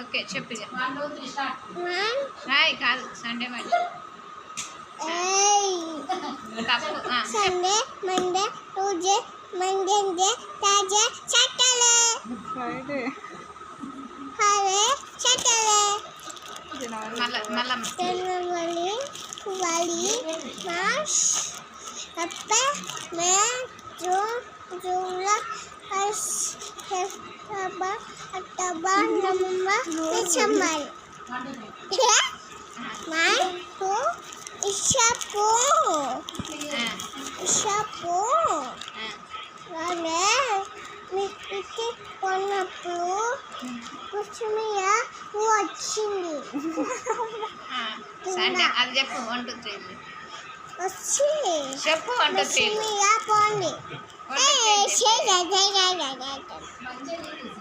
Okay చెప్పు ఇక. 1 2 3 start. రాయ్ కాదు సండే మండే తప్పు. Sunday Monday Tuesday Monday Thursday Saturday Friday Saturday మళ్ళా January February March April May June July September October November December 1 2 3 నాకు ఇషాపు వాళ్ళే మీకు కొన్నప్పుడు కుసుమియ వచ్చింది సండే అది చెప్పు 1 2 3 వచ్చి చెప్పు 1 2 3 కుసుమియ పోండి 1 2 3 మంచిగా